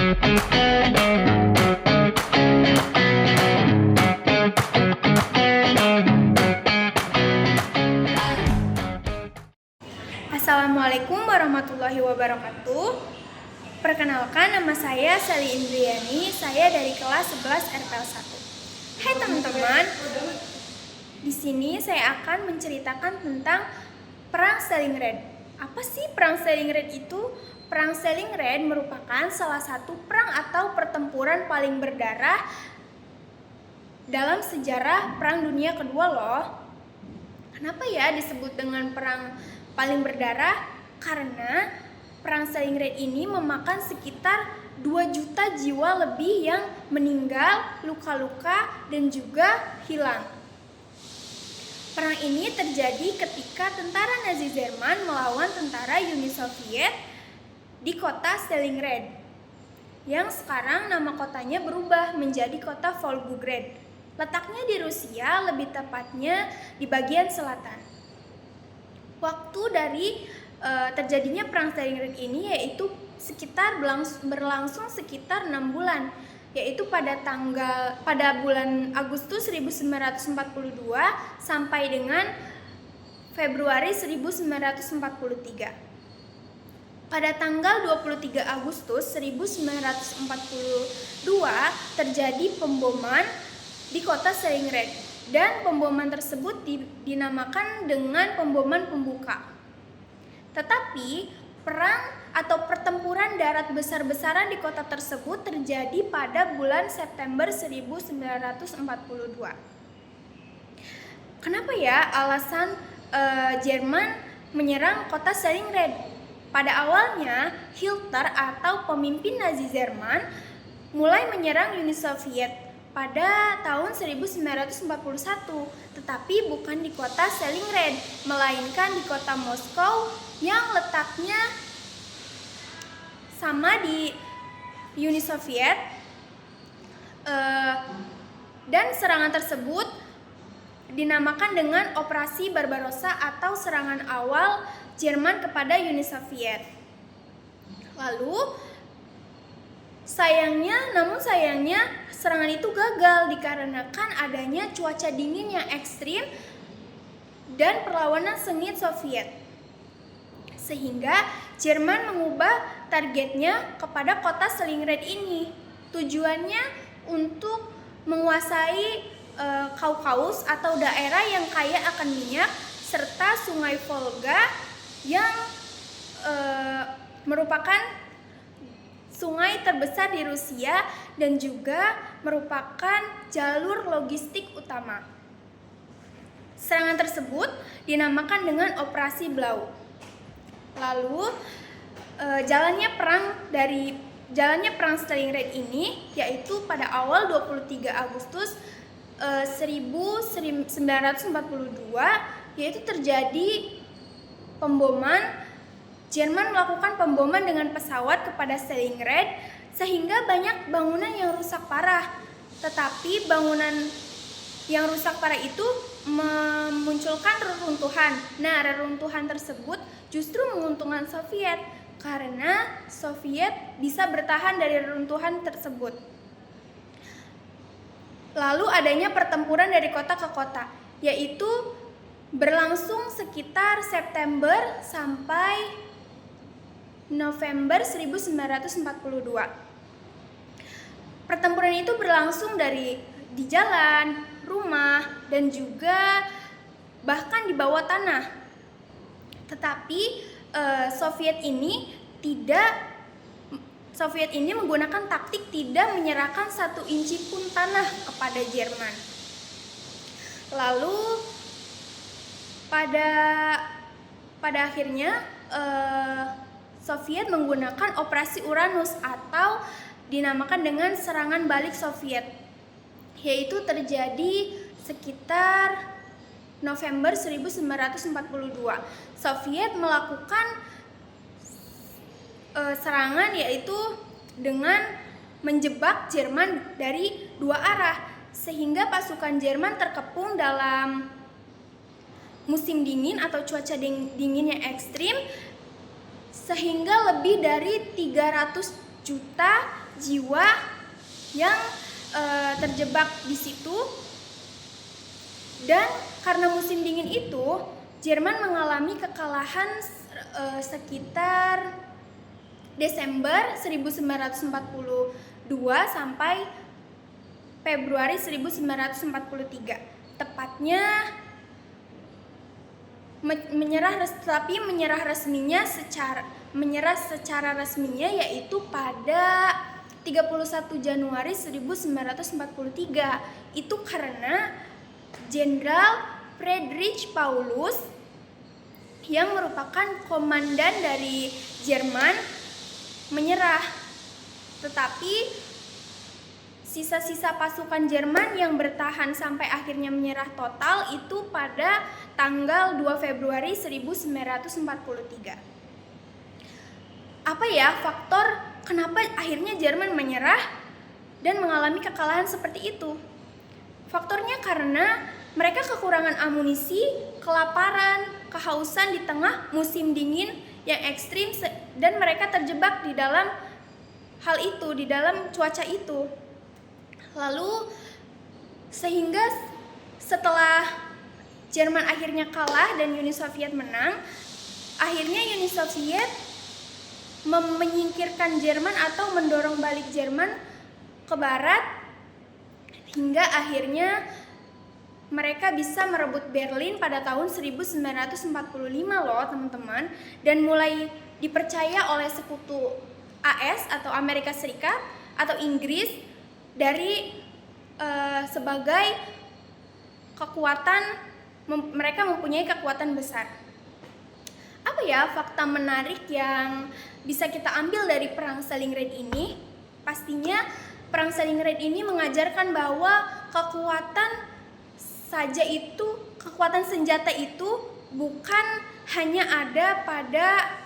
Assalamualaikum warahmatullahi wabarakatuh. Perkenalkan, nama saya Sally Indriani. Saya dari kelas 11 RPL 1. Hai teman-teman. Di sini saya akan menceritakan tentang Perang Stalingrad. Apa sih Perang Stalingrad itu? Perang Stalingrad merupakan salah satu perang atau pertempuran paling berdarah dalam sejarah Perang Dunia Kedua loh. Kenapa ya disebut dengan perang paling berdarah? Karena Perang Stalingrad ini memakan sekitar 2 juta jiwa lebih yang meninggal, luka-luka, dan juga hilang. Perang ini terjadi ketika tentara Nazi Jerman melawan tentara Uni Soviet di kota Stalingrad, yang sekarang nama kotanya berubah menjadi kota Volgograd. Letaknya di Rusia, lebih tepatnya di bagian selatan. Waktu dari terjadinya Perang Stalingrad ini yaitu berlangsung sekitar 6 bulan, yaitu pada bulan Agustus 1942 sampai dengan Februari 1943. Pada tanggal 23 Agustus 1942 terjadi pemboman di kota Stalingrad, dan pemboman tersebut dinamakan dengan pemboman pembuka. Tetapi perang atau pertempuran darat besar-besaran di kota tersebut terjadi pada bulan September 1942. Kenapa ya alasan Jerman menyerang kota Stalingrad? Pada awalnya Hitler atau pemimpin Nazi Jerman mulai menyerang Uni Soviet pada tahun 1941, tetapi bukan di kota Stalingrad, melainkan di kota Moskow yang letaknya sama di Uni Soviet, dan serangan tersebut dinamakan dengan Operasi Barbarossa atau serangan awal Jerman kepada Uni Soviet. Lalu namun sayangnya serangan itu gagal dikarenakan adanya cuaca dingin yang ekstrim dan perlawanan sengit Soviet, sehingga Jerman mengubah targetnya kepada kota Stalingrad ini. Tujuannya untuk menguasai Kaukasus atau daerah yang kaya akan minyak serta Sungai Volga yang merupakan sungai terbesar di Rusia dan juga merupakan jalur logistik utama. Serangan tersebut dinamakan dengan Operasi Blau. Lalu jalannya perang Stalingrad ini yaitu pada awal 23 Agustus 1942 yaitu terjadi pemboman. Jerman melakukan pemboman dengan pesawat kepada Stalingrad sehingga banyak bangunan yang rusak parah. Tetapi bangunan yang rusak parah itu memunculkan reruntuhan. Nah, reruntuhan tersebut justru menguntungkan Soviet karena Soviet bisa bertahan dari reruntuhan tersebut. Lalu adanya pertempuran dari kota ke kota, yaitu berlangsung sekitar September sampai November 1942. Pertempuran itu berlangsung di jalan, rumah, dan juga bahkan di bawah tanah. Tetapi Soviet ini menggunakan taktik tidak menyerahkan 1 inci pun tanah kepada Jerman. Lalu pada akhirnya Soviet menggunakan Operasi Uranus atau dinamakan dengan serangan balik Soviet, yaitu terjadi sekitar November 1942. Soviet melakukan serangan yaitu dengan menjebak Jerman dari 2 arah, sehingga pasukan Jerman terkepung dalam musim dingin atau cuaca dingin yang ekstrim, sehingga lebih dari 300 juta jiwa yang terjebak di situ. Dan karena musim dingin itu, Jerman mengalami kekalahan sekitar Desember 1942 sampai Februari 1943. Tepatnya menyerah secara resminya yaitu pada 31 Januari 1943. Itu karena Jenderal Friedrich Paulus yang merupakan komandan dari Jerman menyerah. Tetapi sisa-sisa pasukan Jerman yang bertahan sampai akhirnya menyerah total itu pada tanggal 2 Februari 1943. Apa ya faktor kenapa akhirnya Jerman menyerah dan mengalami kekalahan seperti itu? Faktornya karena mereka kekurangan amunisi, kelaparan, kehausan di tengah musim dingin yang ekstrim dan mereka terjebak di dalam hal itu, di dalam cuaca itu. Lalu sehingga setelah Jerman akhirnya kalah dan Uni Soviet menang, akhirnya Uni Soviet menyingkirkan Jerman atau mendorong balik Jerman ke barat hingga akhirnya mereka bisa merebut Berlin pada tahun 1945 loh teman-teman, dan mulai dipercaya oleh sekutu AS atau Amerika Serikat atau Inggris dari sebagai kekuatan, mereka mempunyai kekuatan besar. Apa ya fakta menarik yang bisa kita ambil dari Perang Stalingrad ini? Pastinya Perang Stalingrad ini mengajarkan bahwa kekuatan senjata itu bukan hanya ada pada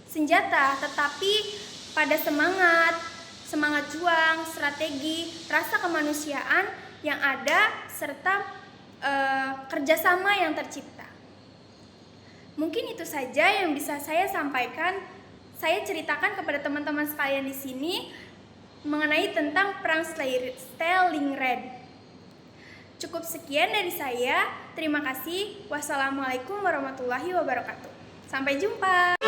senjata, tetapi pada semangat juang, strategi, rasa kemanusiaan yang ada, serta kerjasama yang tercipta. Mungkin itu saja yang bisa saya sampaikan, saya ceritakan kepada teman-teman sekalian di sini mengenai tentang Perang Stalingrad. Cukup sekian dari saya. Terima kasih. Wassalamualaikum warahmatullahi wabarakatuh. Sampai jumpa.